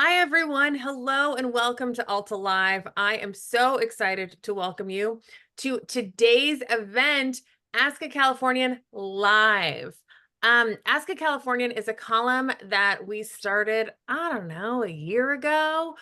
Hi, everyone. Hello and welcome to Alta Live. I am so excited to welcome you to today's event, Ask a Californian Live. Ask a Californian is a column that we started, I don't know, a year ago.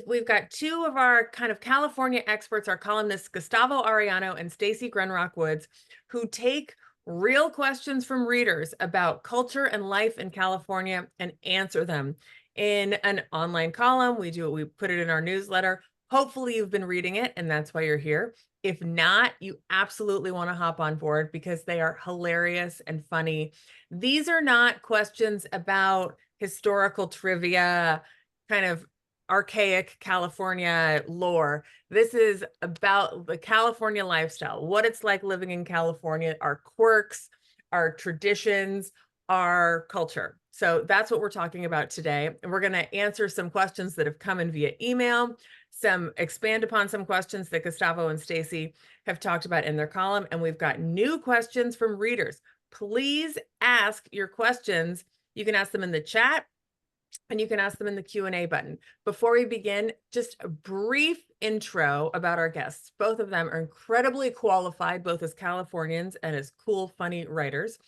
We've got two of our kind of California experts, our columnists, Gustavo Arellano and Stacey Grenrock Woods, who take real questions from readers about culture and life in California and answer them in an online column. We put it in our newsletter. Hopefully you've been reading it and that's why you're here. If not, you absolutely want to hop on board because they are hilarious and funny. These are not questions about historical trivia, kind of archaic California lore. This is about the California lifestyle, what it's like living in California, our quirks, our traditions, our culture. So that's what we're talking about today. And we're going to answer some questions that have come in via email, expand upon some questions that Gustavo and Stacey have talked about in their column. And we've got new questions from readers. Please ask your questions. You can ask them in the chat and you can ask them in the Q&A button. Before we begin, just a brief intro about our guests. Both of them are incredibly qualified, both as Californians and as cool, funny writers.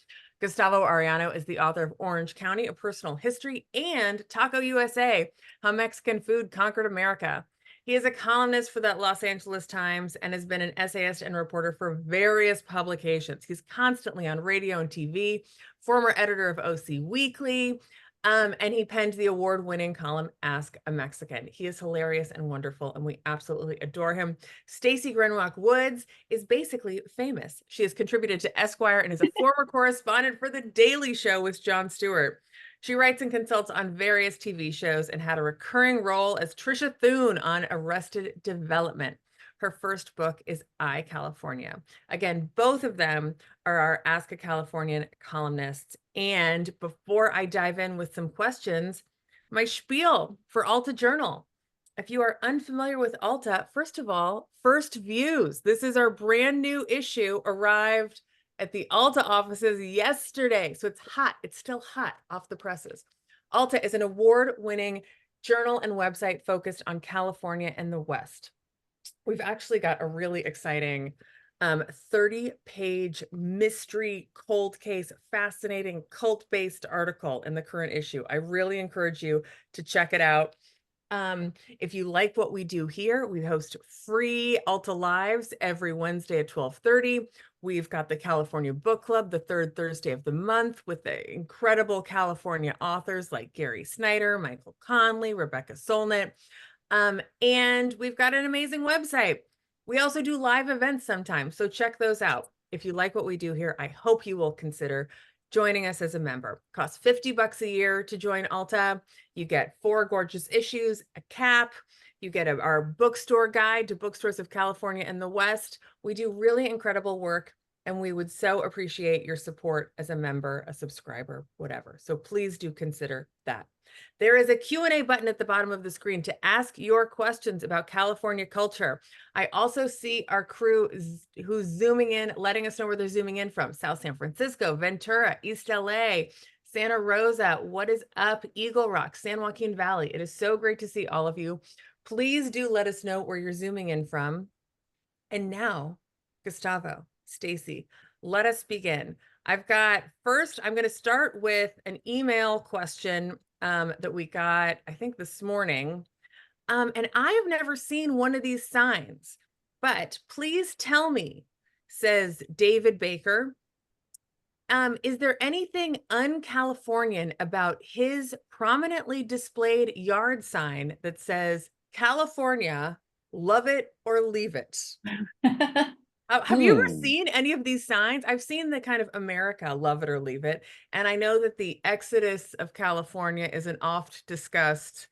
Gustavo Arellano is the author of Orange County, A Personal History, and Taco USA, How Mexican Food Conquered America. He is a columnist for the Los Angeles Times and has been an essayist and reporter for various publications. He's constantly on radio and TV, former editor of OC Weekly, and he penned the award-winning column, Ask a Mexican. He is hilarious and wonderful, and we absolutely adore him. Stacey Grenrock Woods is basically famous. She has contributed to Esquire and is a former correspondent for The Daily Show with Jon Stewart. She writes and consults on various TV shows and had a recurring role as Trisha Thune on Arrested Development. Her first book is I, California. Again, both of them are our Ask a Californian columnists. And before I dive in with some questions, my spiel for Alta Journal. If you are unfamiliar with Alta, first of all, First Views. This is our brand new issue, arrived at the Alta offices yesterday. So it's hot. It's still hot off the presses. Alta is an award-winning journal and website focused on California and the West. We've actually got a really exciting 30-page mystery, cold case, fascinating cult-based article in the current issue. I really encourage you to check it out. If you like what we do here, we host free Alta Lives every Wednesday at 12:30. We've got the California Book Club the third Thursday of the month with the incredible California authors like Gary Snyder, Michael Conley, Rebecca Solnit. And we've got an amazing website. We also do live events sometimes, so check those out. If you like what we do here, I hope you will consider joining us as a member. It costs $50 a year to join Alta. You get 4 gorgeous issues, a cap. You get our bookstore guide to bookstores of California and the West. We do really incredible work, and we would so appreciate your support as a member, a subscriber, whatever. So please do consider that. There is a Q&A button at the bottom of the screen to ask your questions about California culture. I also see our crew who's zooming in, letting us know where they're zooming in from. South San Francisco, Ventura, East LA, Santa Rosa, what is up, Eagle Rock, San Joaquin Valley. It is so great to see all of you. Please do let us know where you're zooming in from. And now, Gustavo, Stacey, let us begin. I'm going to start with an email question that we got, I think, this morning. And I have never seen one of these signs, but please tell me, says David Baker, is there anything un-Californian about his prominently displayed yard sign that says, California, love it or leave it? Have you ever seen any of these signs? I've seen the kind of America, love it or leave it. And I know that the exodus of California is an oft discussed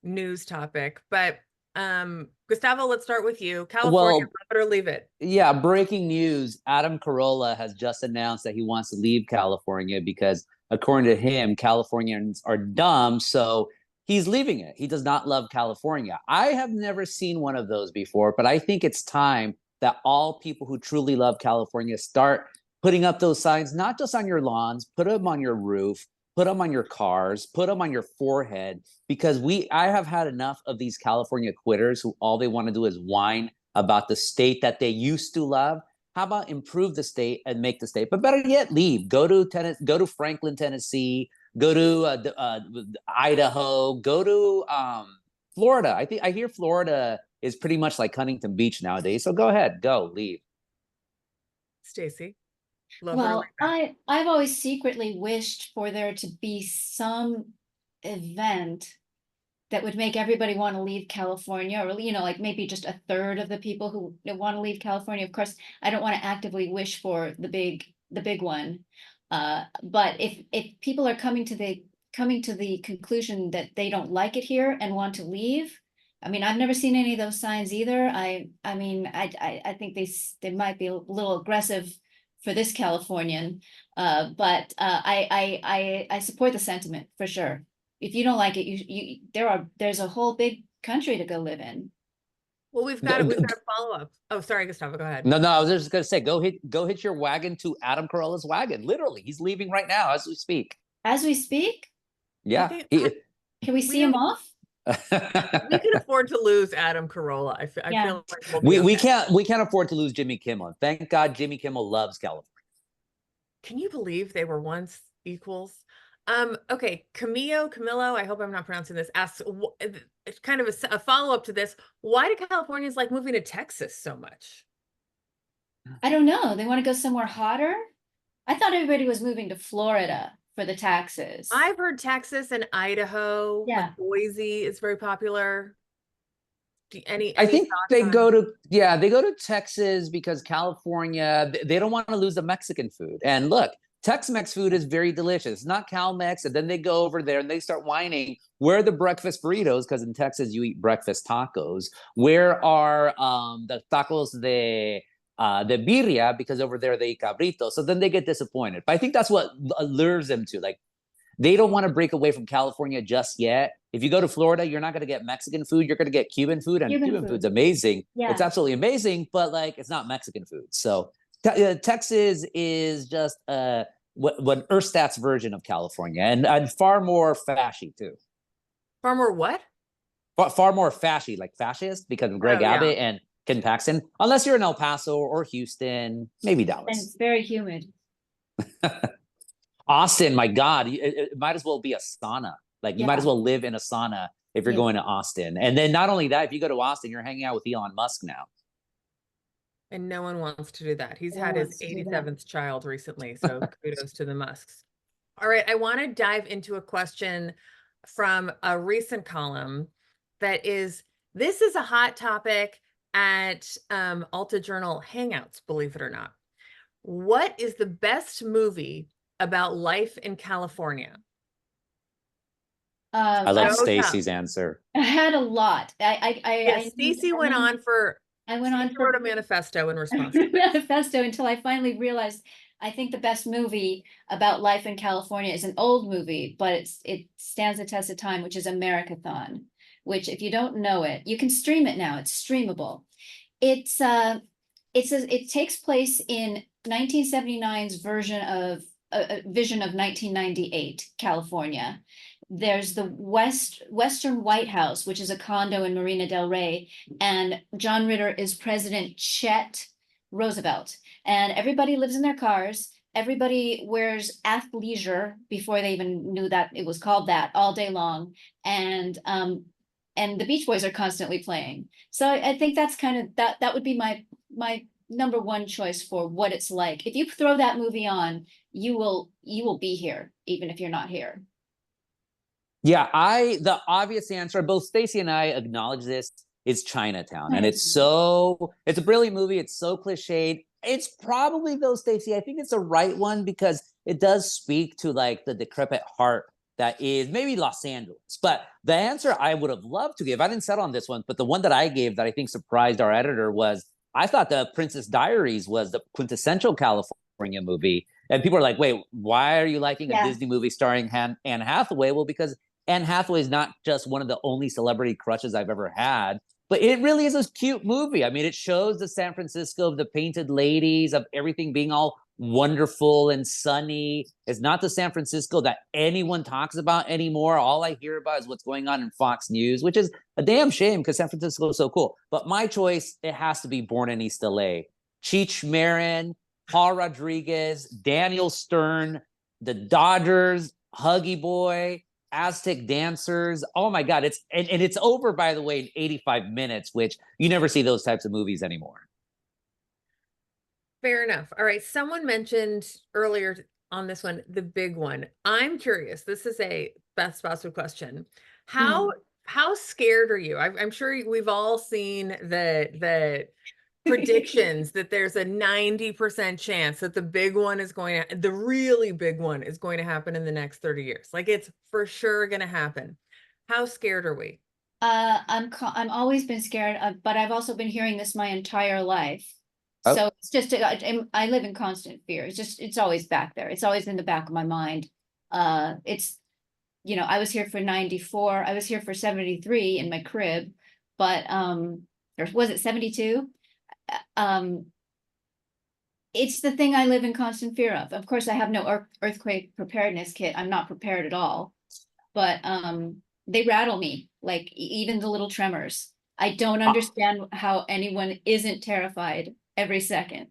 news topic, but Gustavo, let's start with you. California, love it or leave it? Yeah, breaking news. Adam Carolla has just announced that he wants to leave California because, according to him, Californians are dumb. So he's leaving it. He does not love California. I have never seen one of those before, but I think it's time that all people who truly love California start putting up those signs, not just on your lawns, put them on your roof. put them on your cars, put them on your forehead, because I have had enough of these California quitters who all they want to do is whine about the state that they used to love. How about improve the state and make the state? But better yet, leave. Go to Franklin, Tennessee. Go to Idaho. Go to Florida. I hear Florida is pretty much like Huntington Beach nowadays. So go ahead, go leave. Stacey, well, I've always secretly wished for there to be some event that would make everybody want to leave California, or like maybe just a third of the people who want to leave California. Of course, I don't want to actively wish for the big one, but if people are coming to the conclusion that they don't like it here and want to leave, I mean, I've never seen any of those signs either. I mean, I think they might be a little aggressive for this Californian, but I support the sentiment for sure. If you don't like it, there's a whole big country to go live in. Well, we've got a follow-up. Oh, sorry, Gustavo, go ahead. No, I was just gonna say, go hit your wagon to Adam Carolla's wagon. Literally, he's leaving right now as we speak. As we speak? Yeah. Can we see him off? We can afford to lose Adam Carolla. I feel like we can't afford to lose Jimmy Kimmel. Thank God Jimmy Kimmel loves California. Can you believe they were once equals? Okay, Camillo, I hope I'm not pronouncing this, asks, it's kind of a follow-up to this. Why do Californians like moving to Texas so much? I don't know. They want to go somewhere hotter? I thought everybody was moving to Florida for the taxes. I've heard Texas and Idaho. Yeah. Like Boise is very popular. I think they go to Texas because California, they don't want to lose the Mexican food. And look, Tex-Mex food is very delicious. It's not Cal-Mex. And then they go over there and they start whining, where are the breakfast burritos? Because in Texas, you eat breakfast tacos. Where are the tacos de birria? Because over there, they eat cabrito. So then they get disappointed. But I think that's what allures them to. Like, they don't want to break away from California just yet. If you go to Florida, you're not going to get Mexican food. You're going to get Cuban food. And Cuban food's amazing. Yeah. It's absolutely amazing. But, like, it's not Mexican food. So Texas is just what Erstat's version of California, and far more fashy too. Far more what? Far more fashy, like fascist, because of Greg Abbott and Ken Paxton. Unless you're in El Paso or Houston, maybe Dallas. And it's very humid. Austin, my God, it might as well be a sauna. Like you might as well live in a sauna if you're going to Austin. And then not only that, if you go to Austin, you're hanging out with Elon Musk now. And no one wants to do that. He's had his 87th child recently, so kudos to the Musks. All right, I want to dive into a question from a recent column that is, this is a hot topic at Alta Journal Hangouts, believe it or not. What is the best movie about life in California? I love Stacey's answer. I had a lot. Stacey went on for... I wrote a manifesto in response. Manifesto until I finally realized I think the best movie about life in California is an old movie, but it stands the test of time, which is Americathon, which if you don't know it, you can stream it now. It's streamable. It takes place in 1979's vision of 1998 California. There's the Western White House, which is a condo in Marina del Rey, and John Ritter is President Chet Roosevelt. And everybody lives in their cars. Everybody wears athleisure before they even knew that it was called that all day long. And the Beach Boys are constantly playing. So I think that's kind of that would be my number one choice for what it's like. If you throw that movie on, you will be here, even if you're not here. Yeah, the obvious answer, both Stacey and I acknowledge this, is Chinatown. And it's a brilliant movie. It's so cliched. It's probably, though, Stacey, I think it's the right one because it does speak to like the decrepit heart that is maybe Los Angeles. But the answer I would have loved to give, I didn't settle on this one, but the one that I gave that I think surprised our editor was, I thought the Princess Diaries was the quintessential California movie. And people are like, wait, why are you liking a Disney movie starring Anne Hathaway? Well, because Anne Hathaway is not just one of the only celebrity crushes I've ever had, but it really is a cute movie. I mean, it shows the San Francisco of the painted ladies, of everything being all wonderful and sunny. It's not the San Francisco that anyone talks about anymore. All I hear about is what's going on in Fox News, which is a damn shame because San Francisco is so cool. But my choice, it has to be Born in East LA. Cheech Marin, Paul Rodriguez, Daniel Stern, the Dodgers, Huggy Boy, Aztec dancers. Oh my God. And it's over, by the way, in 85 minutes, which you never see those types of movies anymore. Fair enough. All right. Someone mentioned earlier on this one, the big one. I'm curious. This is a best possible question. How Hmm. how scared are you? I'm sure we've all seen the predictions that there's a 90% chance that the big one is going to, the really big one is going to happen in the next 30 years. Like it's for sure going to happen. How scared are we? I'm always been scared, but I've also been hearing this my entire life. Oh, So it's just, I live in constant fear. It's always back there. It's always in the back of my mind. It's, I was here for 94. I was here for 73 in my crib, but, or was it 72? Um, it's the thing I live in constant fear of. Of course, I have no earthquake preparedness kit. I'm not prepared at all, but, they rattle me, like even the little tremors. I don't understand how anyone isn't terrified every second.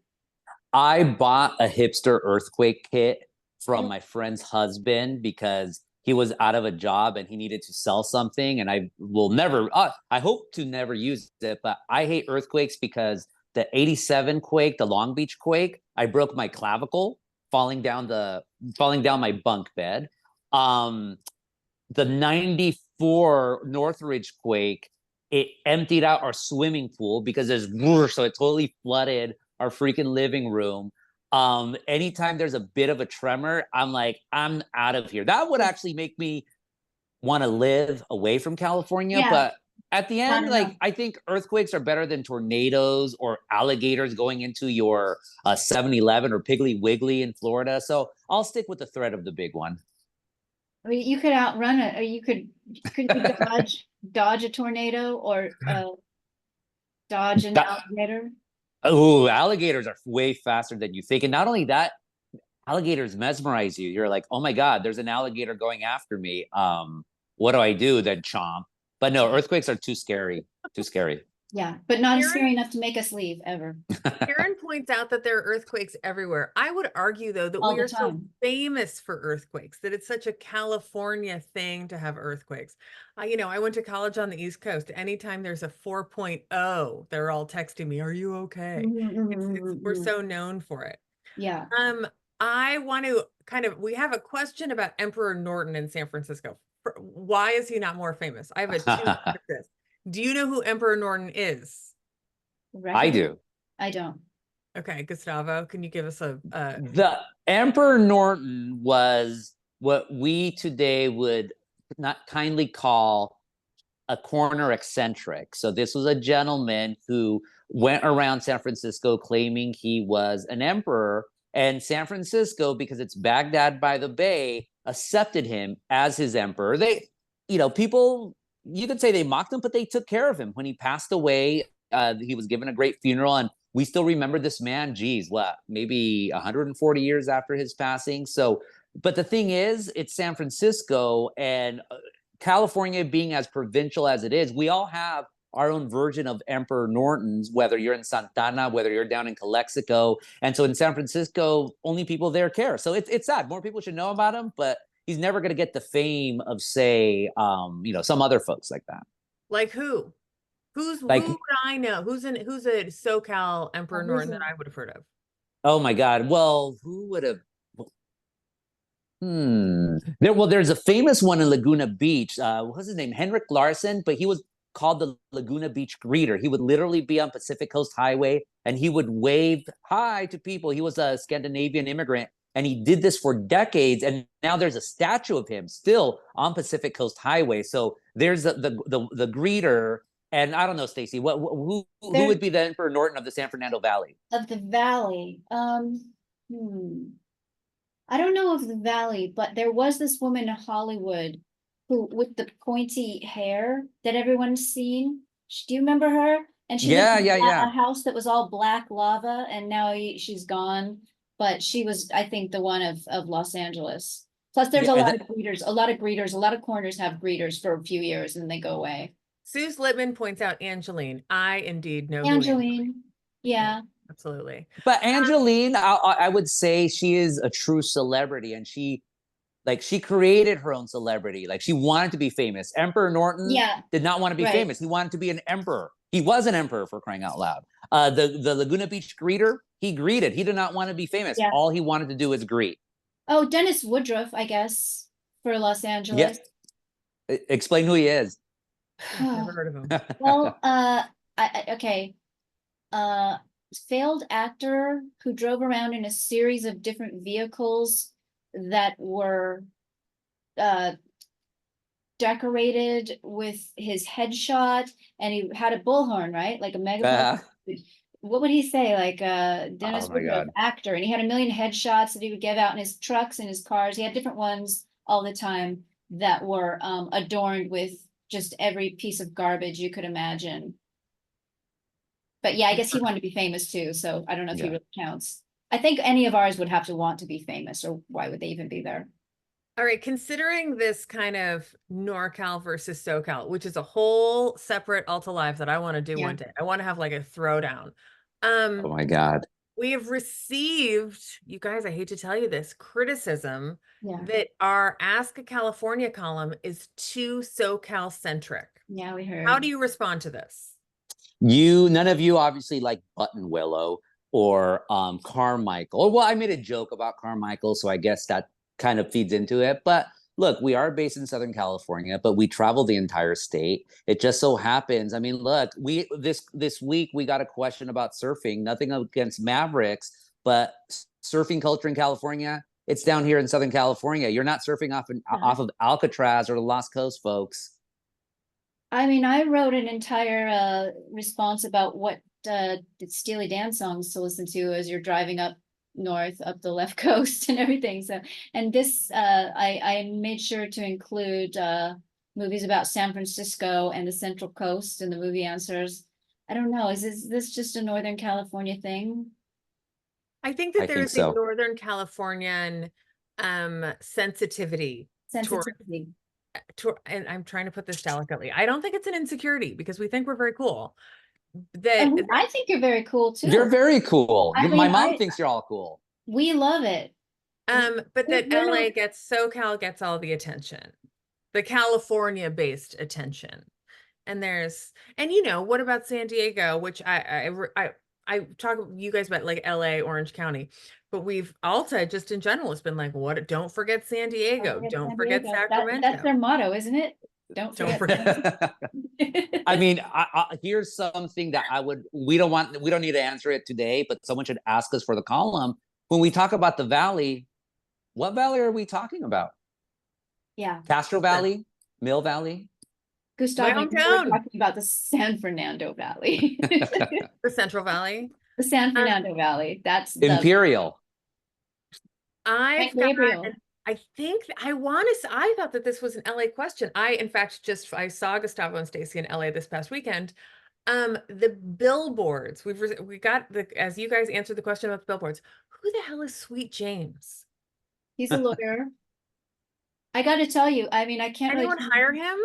I bought a hipster earthquake kit from my friend's husband because he was out of a job and he needed to sell something. And I will never, I hope to never use it, but I hate earthquakes because the 87 quake, the Long Beach quake, I broke my clavicle falling down my bunk bed. The 94 Northridge quake, it emptied out our swimming pool because there's so it totally flooded our freaking living room. Anytime there's a bit of a tremor, I'm like, I'm out of here. That would actually make me want to live away from California. Yeah, But at the I end, don't know. like I think earthquakes are better than tornadoes or alligators going into your 7-Eleven or Piggly Wiggly in Florida. So I'll stick with the threat of the big one. I mean, you could outrun it, or you dodge a tornado or dodge an That, alligator. oh, alligators are way faster than you think. And not only that, alligators mesmerize you. You're like, oh my God, there's an alligator going after me. What do I do? Then chomp. But no, earthquakes are too scary. Too scary. Yeah, but not Karen, scary enough to make us leave ever. Karen points out that there are earthquakes everywhere. I would argue, though, that All we the are so time. famous for earthquakes, that it's such a California thing to have earthquakes. I went to college on the East Coast. Anytime there's a 4.0, they're all texting me, "Are you okay?" We're so known for it. Yeah. Um, I want to we have a question about Emperor Norton in San Francisco. Why is he not more famous? I have a two part this. Do you know who Emperor Norton is? I Recognize? do. I don't. Okay, Gustavo, can you give us a The Emperor Norton was what we today would not kindly call a corner eccentric. So this was a gentleman who went around San Francisco claiming he was an emperor, and San Francisco, because it's Baghdad by the Bay, accepted him as his emperor. People, you could say they mocked him, but they took care of him when he passed away. He was given a great funeral, and we still remember this man. Geez, what, maybe 140 years after his passing. So, but the thing is, it's San Francisco, and California being as provincial as it is, we all have our own version of Emperor Norton's, whether you're in Santana, whether you're down in Calexico. And so in San Francisco, only people there care. So it's sad. More people should know about him, but he's never going to get the fame of, say, some other folks like that. like who? Who Like, would I know? Who's a SoCal Emperor Who's Norton that it? I would have heard of? oh my God. Well, who would have? There's a famous one in Laguna Beach. What's his name? Henrik Larson, but he was called the Laguna Beach greeter. He would literally be on Pacific Coast Highway and he would wave hi to people. He was a Scandinavian immigrant and he did this for decades. And now there's a statue of him still on Pacific Coast Highway. So there's the greeter. And I don't know, Stacey, who There would be the Emperor Norton of the San Fernando Valley? of the valley. I don't know of the valley, but there was this woman in Hollywood who with the pointy hair that everyone's seen. Do you remember her? And she lived Yeah, in yeah, a yeah. house that was all black lava, and now she's gone. but she was, I think, the one of Los Angeles. Plus, there's Yeah, a lot of greeters, a lot of greeters, a lot of corners have greeters for a few years and they go away. Suze Littman points out Angeline. I indeed know who Angeline, yeah, absolutely. but Angeline, I would say she is a true celebrity, and she created her own celebrity. Like, she wanted to be famous. Emperor Norton yeah, did not want to be right, famous. He wanted to be an emperor. He was an emperor, for crying out loud. The Laguna Beach greeter, he greeted. He did not want to be famous. yeah. All he wanted to do was greet. Oh, Dennis Woodruff, I guess, for Los Yeah. Angeles. Explain who he is. Never heard of him. Well, okay. Uh, Failed actor who drove around in a series of different vehicles that were decorated with his headshot, and he had a bullhorn, right? Like a megaphone. What would he say? Like Dennis Oh my Woodruff, God. actor, and he had a million headshots that he would give out in his trucks and his cars. He had different ones all the time that were adorned with just every piece of garbage you could imagine. But yeah, I guess he wanted to be famous too, so I don't know if he Yeah. really counts. I think any of ours would have to want to be famous, or why would they even be there? All right, considering this kind of NorCal versus SoCal, which is a whole separate Alta Live that I want to do Yeah. one day. I want to have like a throwdown. Oh my God. We have received, you guys, I hate to tell you this, criticism Yeah, that our Ask a California column is too SoCal centric. yeah, we How heard. do you respond to this? None of you obviously like Button Willow or Carmichael. Well, I made a joke about Carmichael, so I guess that kind of feeds into it. But look, we are based in Southern California, but we travel the entire state. It just so happens. I mean, look, we this week we got a question about surfing. Nothing against Mavericks, but surfing culture in California, it's down here in Southern California. You're not surfing off of Alcatraz or the Lost Coast, folks. I mean, I wrote an entire response about what Steely Dan songs to listen to as you're driving up north, up the left coast and everything. So, and this I made sure to include movies about San Francisco and the Central Coast in the movie answers. I don't know, is this just a Northern California thing? I think that I there think is a so. Northern Californian sensitivity toward, Sensitivity. and I'm trying to put this delicately. I don't think it's an insecurity because we think we're very cool. And That I think you're very cool You're too. very cool. I My mean, mom thinks you're all cool. we love it. but that We're LA not- gets SoCal gets all the attention, the California based attention. And what about San Diego, which I talk you guys about like LA, Orange County, but Alta just in general has been like, what, don't forget San Diego, don't forget Sacramento. That's their motto, isn't it? Don't forget. I mean, here's something that we don't need to answer it today, but someone should ask us for the column. When we talk about the valley, what valley are we talking about? Yeah. Castro Valley, Mill Valley? Gustavo, My we're hometown. talking about the San Fernando Valley. The Central Valley. The San Fernando Valley. That's the Imperial. I've got, Gabriel. I think I thought that this was an LA question. In fact, I saw Gustavo and Stacey in LA this past weekend. The billboards, we got as you guys answered the question about the billboards, who the hell is Sweet James? He's a lawyer. I got to tell you, I mean, I can't Anyone really hire him?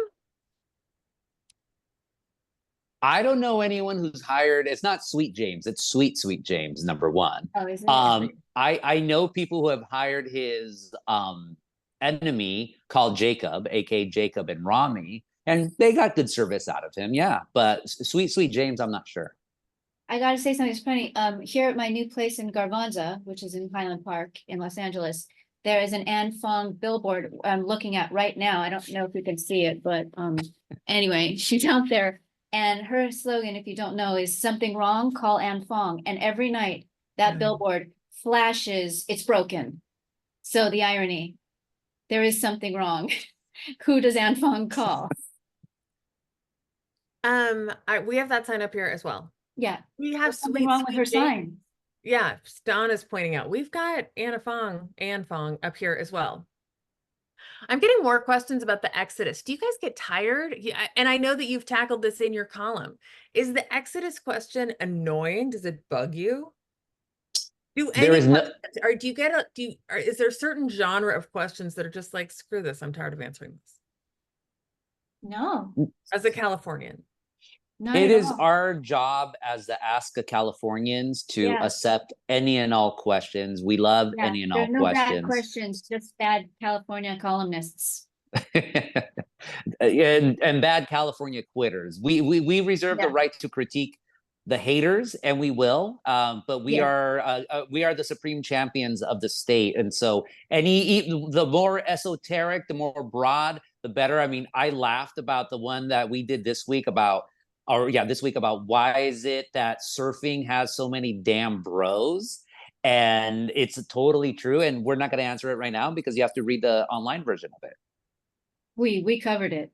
I don't know anyone who's hired. It's not Sweet James. It's Sweet James, number one. Oh, isn't it? I know people who have hired his enemy called Jacob, aka Jacob and Rami, and they got good service out of him. Yeah, but Sweet James, I'm not sure. I gotta say something funny. Here at my new place in Garvanza, which is in Highland Park in Los Angeles, there is an Anne Fong billboard I'm looking at right now. I don't know if you can see it, but anyway, she's out there. And her slogan, if you don't know, is something wrong, call Anne Fong. And every night that billboard flashes, it's broken. So the irony, there is something wrong. Who does Anne Fong call? We have that sign up here as well. Yeah. We have something wrong with her sign. Yeah, Donna's pointing out we've got Anne Fong up here as well. I'm getting more questions about the Exodus. Do you guys get tired? Yeah, and I know that you've tackled this in your column. Is the Exodus question annoying? Does it bug you? Do There any is no. questions, or do you get a do you or is there a certain genre of questions that are just like, screw this, I'm tired of answering this No, as a Californian? not It at is all. our job as the Ask a Californians to Yeah, accept any and all questions. We love yeah. any and There are all no bad questions. questions, just bad California columnists. And bad California quitters. We reserve the Yeah, right to critique the haters, and we will. But yeah. we are the supreme champions of the state, and so the more esoteric, the more broad, the better. I mean, I laughed about the one that we did this week about, or yeah, this week about why is it that surfing has so many damn bros. And it's totally true. And we're not going to answer it right now because you have to read the online version of it. We covered it.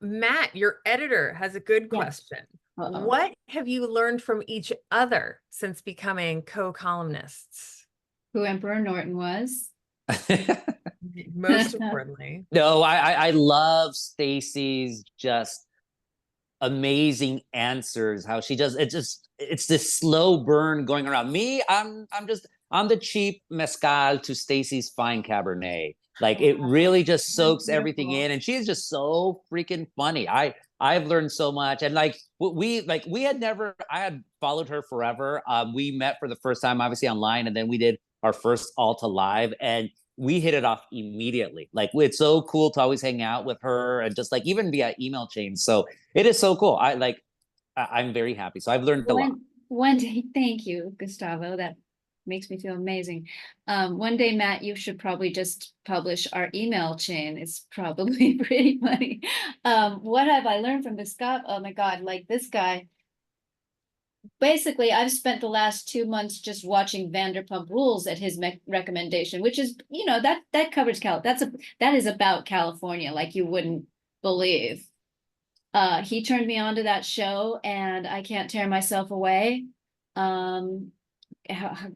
Matt, your editor, has a good Yeah. question. Uh-oh. What have you learned from each other since becoming co-columnists? Who Emperor Norton was. Most importantly. No, I love Stacey's just amazing answers. How she does it's this slow burn going around. Me, I'm the cheap mezcal to Stacey's fine Cabernet. Like it really just soaks everything in, and she's just so freaking funny. I've learned so much, and we had never. I had followed her forever. We met for the first time, obviously online, and then we did our first Alta live, and we hit it off immediately. Like it's so cool to always hang out with her, and just like even via email chains. So it is so cool. I'm very happy. So I've learned a lot. One day, thank you, Gustavo. That makes me feel amazing. One day, Matt, you should probably just publish our email chain. It's probably pretty funny. What have I learned from Gustavo? Oh my God, like this guy. Basically, I've spent the last 2 months just watching Vanderpump Rules at his recommendation, which is, that covers that is about California, like you wouldn't believe. He turned me on to that show, and I can't tear myself away.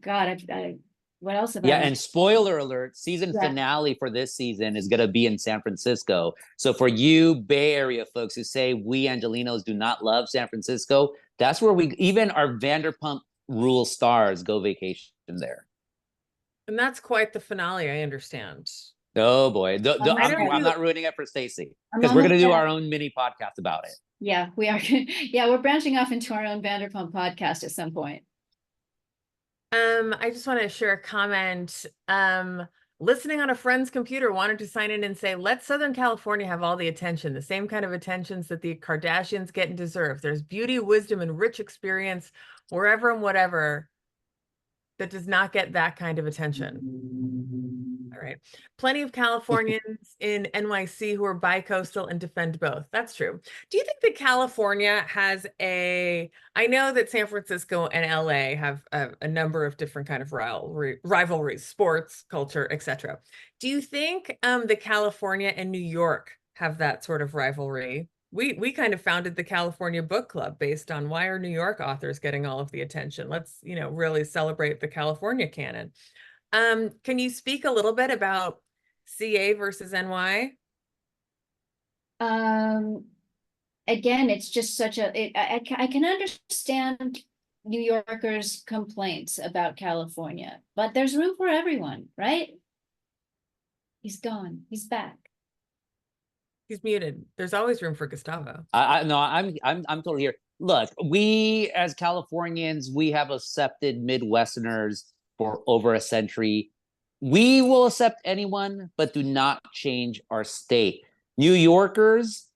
God, what else have I Yeah, learned? and spoiler alert, season Yeah. finale for this season is going to be in San Francisco. So for you Bay Area folks who say we Angelinos do not love San Francisco, that's where even our Vanderpump Rule stars go vacation there. And that's quite the finale, I understand. Oh boy, I'm you- not ruining it for Stacey I'm because we're going to almost do there. our own mini podcast about it. Yeah, we are. Yeah, we're branching off into our own Vanderpump podcast at some point. I just want to share a comment. Listening on a friend's computer, wanted to sign in and say, let Southern California have all the attention, the same kind of attentions that the Kardashians get and deserve. There's beauty, wisdom, and rich experience wherever and whatever that does not get that kind of attention. All right. Plenty of Californians in NYC who are bi-coastal and defend both. That's true. Do you think that California has I know that San Francisco and LA have a number of different kind of rivalries, sports, culture, etc. Do you think that California and New York have that sort of rivalry? We kind of founded the California Book Club based on why are New York authors getting all of the attention? Let's, really celebrate the California canon. Can you speak a little bit about CA versus NY? Again, it's just such I can understand New Yorkers' complaints about California, but there's room for everyone, right? He's gone. He's back. He's muted. There's always room for Gustavo. No, I'm totally here. Look, we as Californians, we have accepted Midwesterners for over a century. We will accept anyone, but do not change our state. New Yorkers,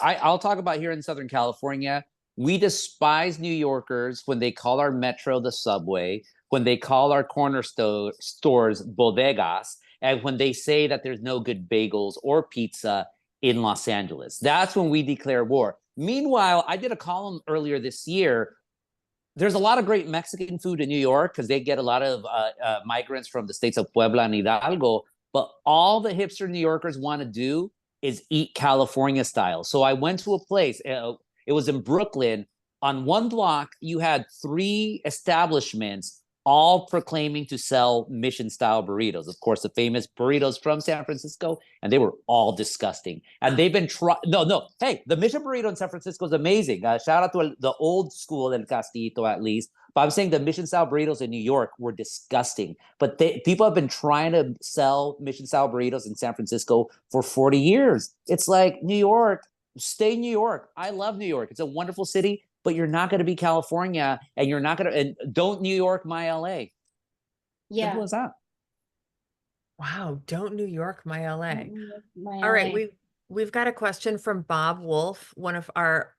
I'll talk about here in Southern California, we despise New Yorkers when they call our metro the subway, when they call our corner stores bodegas, and when they say that there's no good bagels or pizza in Los Angeles. That's when we declare war. Meanwhile, I did a column earlier this year. There's a lot of great Mexican food in New York because they get a lot of migrants from the states of Puebla and Hidalgo. But all the hipster New Yorkers want to do is eat California style. So I went to a place, it was in Brooklyn. On one block, you had 3 establishments all proclaiming to sell mission style burritos. Of course, the famous burritos from San Francisco, and they were all disgusting. And they've been no. Hey, the mission burrito in San Francisco is amazing. Shout out to the old school El Castito, at least. But I'm saying the mission style burritos in New York were disgusting. But people have been trying to sell mission style burritos in San Francisco for 40 years. It's like, New York, stay New York. I love New York. It's a wonderful city, but you're not going to be California, and you're not going to, and don't New York my LA. Yeah. Simple as that. Wow, don't New York my LA. My All right, LA. we've got a question from Bob Wolf, one of our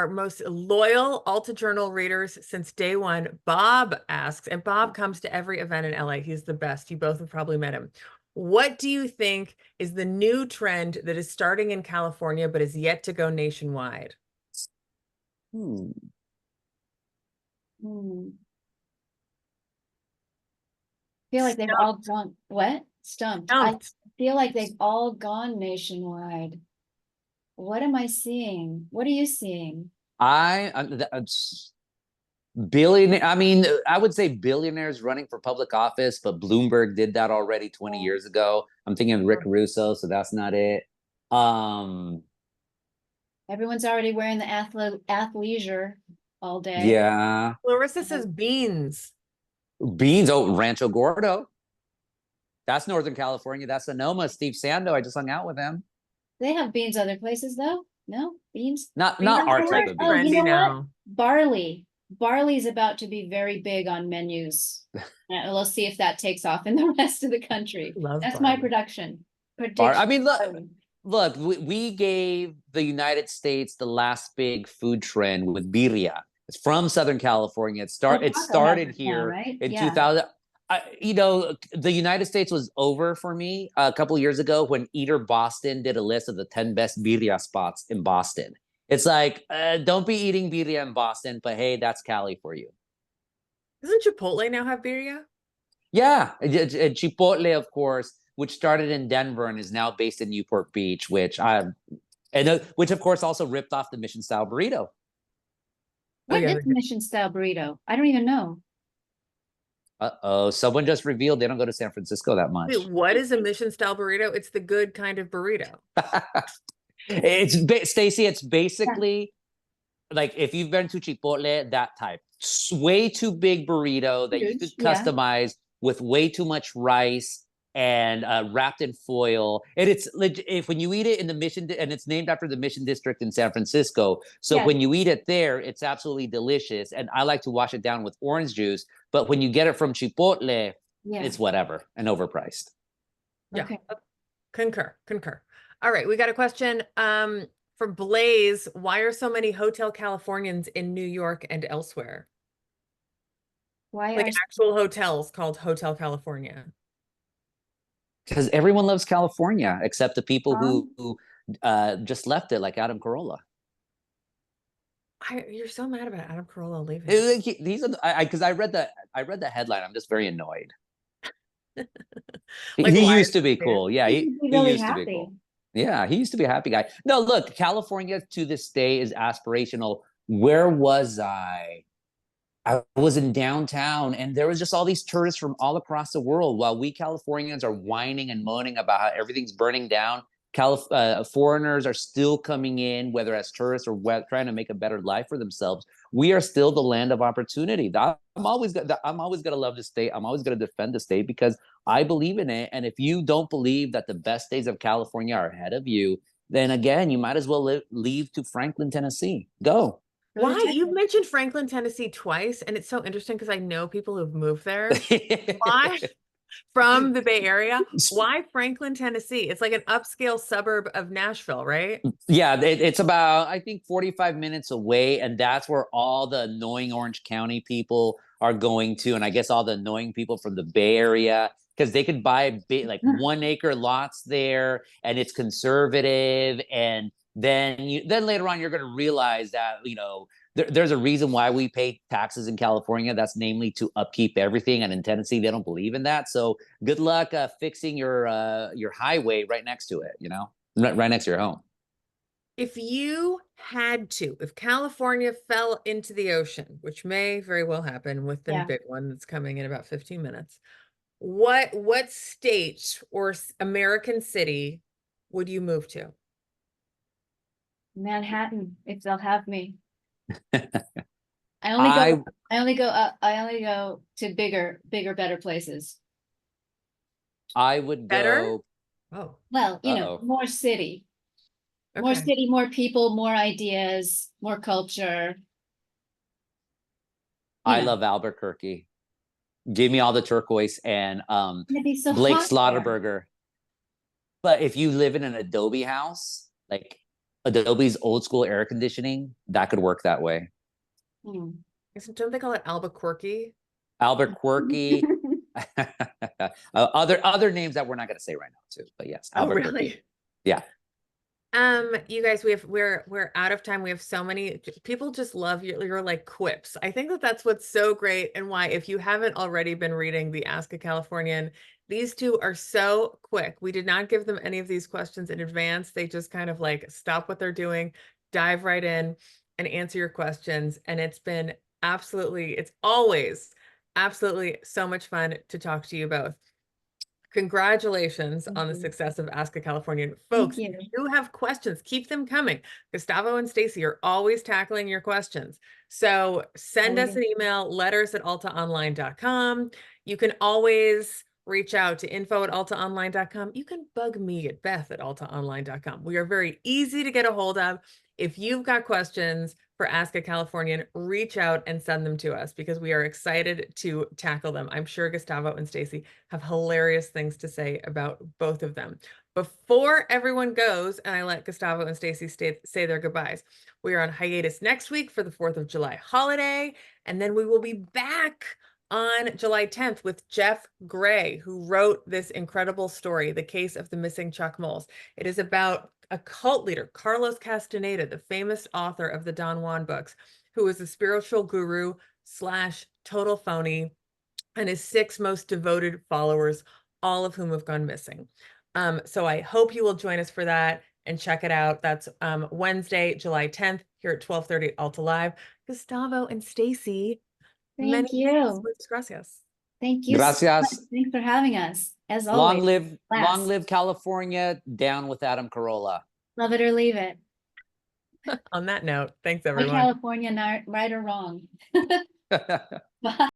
most loyal Alta Journal readers since day one. Bob asks, and Bob comes to every event in LA. He's the best. You both have probably met him. What do you think is the new trend that is starting in California but is yet to go nationwide? Hmm. Feel like they've all gone, what? Stumped. I feel like they've all gone nationwide. What am I seeing? What are you seeing? Billionaire. I mean, I would say billionaires running for public office, but Bloomberg did that already 20 years ago. I'm thinking of Rick Russo, so that's not it. Everyone's already wearing the athleisure all day. Yeah. Larissa says beans. Beans. Oh, Rancho Gordo. That's Northern California. That's Sonoma. Steve Sando. I just hung out with him. They have beans other places though. No beans. Not our type of beans. Oh, you know what? Barley. Barley's about to be very big on menus. We'll see if that takes off in the rest of the country. That's my prediction. I mean, look, we gave the United States the last big food trend with birria. It's from Southern California. It started here right? in 2000. You know, the United States was over for me a couple of years ago when Eater Boston did a list of the 10 best birria spots in Boston. It's like, don't be eating birria in Boston, but hey, that's Cali for you. Doesn't Chipotle now have birria? Yeah, Chipotle, of course, which started in Denver and is now based in Newport Beach, which of course also ripped off the Mission Style burrito. What is Mission Style burrito? I don't even know. Uh-oh, someone just revealed they don't go to San Francisco that much. Wait, what is a Mission Style burrito? It's the good kind of burrito. Stacey, it's basically like if you've been to Chipotle, that type. Way too big burrito that you could customize with way too much rice and wrapped in foil. And it's if when you eat it in the Mission, and it's named after the Mission District in San Francisco. So when you eat it there, it's absolutely delicious. And I like to wash it down with orange juice. But when you get it from Chipotle, it's whatever and overpriced. Yeah, concur. All right, we got a question from Blaze. Why are so many Hotel Californians in New York and elsewhere? Why like actual hotels called Hotel California? Because everyone loves California except the people who just left it, like Adam Carolla. You're so mad about Adam Carolla leaving. Because I read the headline. I'm just very annoyed. Like, he used to be cool. Yeah, he really used to be cool. Yeah, he used to be a happy guy. No, look, California to this day is aspirational. Where was I? I was in downtown, and there was just all these tourists from all across the world. While we Californians are whining and moaning about how everything's burning down, foreigners are still coming in, whether as tourists or trying to make a better life for themselves. We are still the land of opportunity. I'm always gonna love the state. I'm always gonna defend the state because I believe in it. And if you don't believe that the best days of California are ahead of you, then again, you might as well leave to Franklin, Tennessee. Go. Why? You've mentioned Franklin, Tennessee twice, and it's so interesting because I know people who've moved there. Why? From the Bay Area. Why Franklin, Tennessee? It's like an upscale suburb of Nashville, right? Yeah, it's about, I think, 45 minutes away, and that's where all the annoying Orange County people are going to, and I guess all the annoying people from the Bay Area, because they could buy like 1 acre lots there, and it's conservative, and then later on you're going to realize that there's a reason why we pay taxes in California. That's namely to upkeep everything, and in Tennessee they don't believe in that. So good luck fixing your highway right next to it. Right next to your home. If you had to, if California fell into the ocean, which may very well happen with the Yeah. big one that's coming in about 15 minutes, what state or American city would you move to? Manhattan, if they'll have me. I only I go, I only go to bigger, better places. I would Better? go. Oh, Well, Uh-oh. more city, okay. more people, more ideas, more culture, I love Albuquerque. Give me all the turquoise and It'd be so Blake hot there. Slaughterburger. But if you live in an Adobe house, like Adobe's old school air conditioning, that could work that way. Hmm. Don't they call it Albuquerque? Albuquerque, other names that we're not going to say right now too. But yes, Oh, Albuquerque. really? Yeah. You guys, we're out of time. We have so many people just love your like quips. I think that that's what's so great and why, if you haven't already been reading the Ask a Californian, these two are so quick. We did not give them any of these questions in advance. They just kind of like stop what they're doing, dive right in and answer your questions. And it's always absolutely so much fun to talk to you both. Congratulations on the success of Ask a Californian. Thank Folks, if you. you have questions, keep them coming. Gustavo and Stacey are always tackling your questions. So send us an email, letters@altaonline.com. You can always reach out to info@altaonline.com. You can bug me at beth@altaonline.com. We are very easy to get a hold of. If you've got questions for Ask a Californian, reach out and send them to us because we are excited to tackle them. I'm sure Gustavo and Stacey have hilarious things to say about both of them. Before everyone goes, and I let Gustavo and Stacey say their goodbyes, we are on hiatus next week for the 4th of July holiday, and then we will be back on July 10th with Jeff Gray, who wrote this incredible story, The Case of the Missing Chuck Moles. It is about a cult leader, Carlos Castaneda, the famous author of the Don Juan books, who is a spiritual guru / total phony, and his 6 most devoted followers, all of whom have gone missing. So I hope you will join us for that and check it out. That's Wednesday, July 10th here at 12:30 Alta Live. Gustavo and Stacey, many Thank thanks. you. Muchas gracias. Thank you so much. Gracias. Thanks for having us. As always. Long live California. Down with Adam Carolla. Love it or leave it. On that note, thanks My everyone. California, right or wrong. Bye.